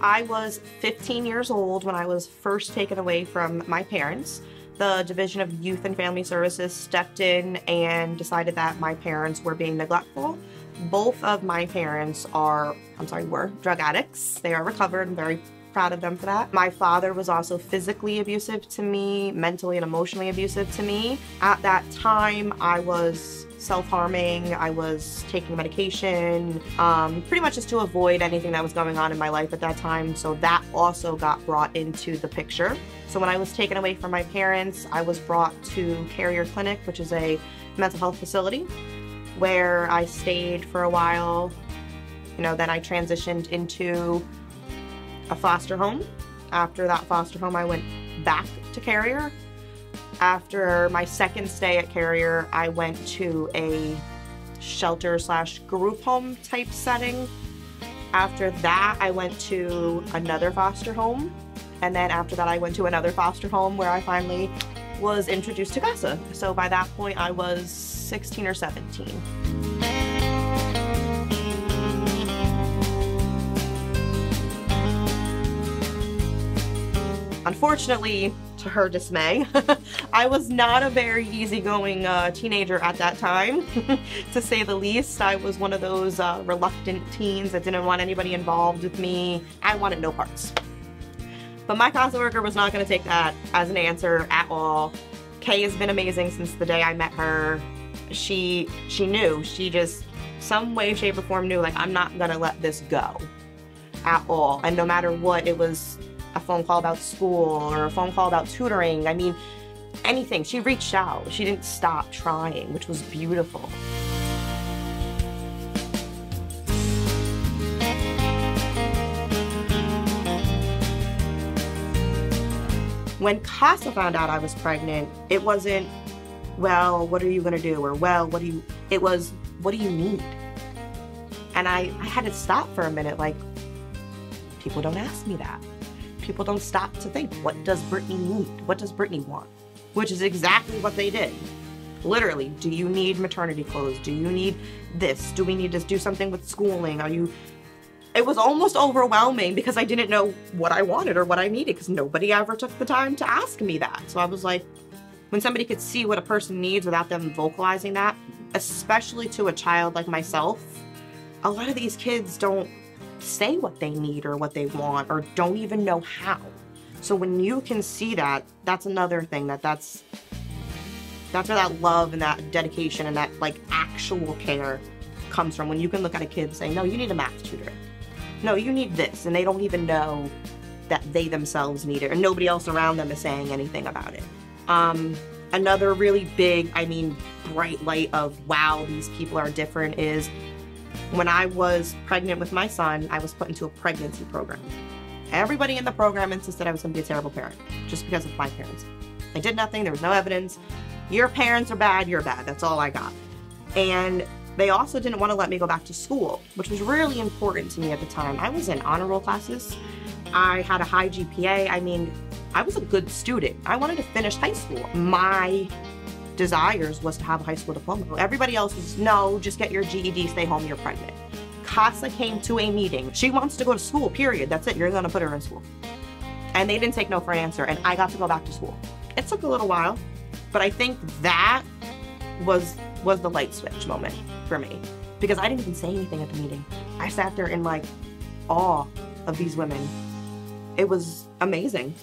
I was 15 years old when I was first taken away from my parents. The Division of Youth and Family Services stepped in and decided that my parents were being neglectful. Both of my parents were drug addicts. They are recovered. I'm very proud of them for that. My father was also physically abusive to me, mentally and emotionally abusive to me. At that time, I was self-harming, I was taking medication, pretty much just to avoid anything that was going on in my life at that time. So that also got brought into the picture. So when I was taken away from my parents, I was brought to Carrier Clinic, which is a mental health facility, where I stayed for a while. You know, then I transitioned into a foster home. After that foster home, I went back to Carrier. After my second stay at Carrier, I went to a shelter/group home type setting. After that, I went to another foster home. And then after that, I went to another foster home where I finally was introduced to CASA. So by that point, I was 16 or 17. Unfortunately, to her dismay, I was not a very easygoing teenager at that time, to say the least. I was one of those reluctant teens that didn't want anybody involved with me. I wanted no parts. But my CASA worker was not going to take that as an answer at all. Kay has been amazing since the day I met her. She knew. She just, some way, shape, or form knew, like, I'm not going to let this go at all. And no matter what, it was a phone call about school or a phone call about tutoring. I mean, anything. She reached out. She didn't stop trying, which was beautiful. When CASA found out I was pregnant, it wasn't, well, what are you gonna do? Or, well, it was, what do you need? And I had to stop for a minute, like, people don't ask me that. People don't stop to think, what does Brittney need? What does Brittney want? Which is exactly what they did. Literally, do you need maternity clothes? Do you need this? Do we need to do something with schooling? It was almost overwhelming because I didn't know what I wanted or what I needed because nobody ever took the time to ask me that. So I was like, when somebody could see what a person needs without them vocalizing that, especially to a child like myself, a lot of these kids don't say what they need or what they want or don't even know how. So when you can see that, that's another thing that's where that love and that dedication and that like actual care comes from. When you can look at a kid and say, no, you need a math tutor. No, you need this. And they don't even know that they themselves need it or nobody else around them is saying anything about it. Another really big, bright light of wow, these people are different is when I was pregnant with my son, I was put into a pregnancy program. Everybody in the program insisted I was going to be a terrible parent, just because of my parents. I did nothing, there was no evidence. Your parents are bad, you're bad, that's all I got. And they also didn't want to let me go back to school, which was really important to me at the time. I was in honor roll classes, I had a high GPA, I was a good student. I wanted to finish high school. My desires was to have a high school diploma. Everybody else was, no, just get your GED, stay home, you're pregnant. CASA came to a meeting. She wants to go to school, period. That's it, you're gonna put her in school. And they didn't take no for an answer, and I got to go back to school. It took a little while, but I think that was the light switch moment for me. Because I didn't even say anything at the meeting. I sat there in like awe of these women. It was amazing.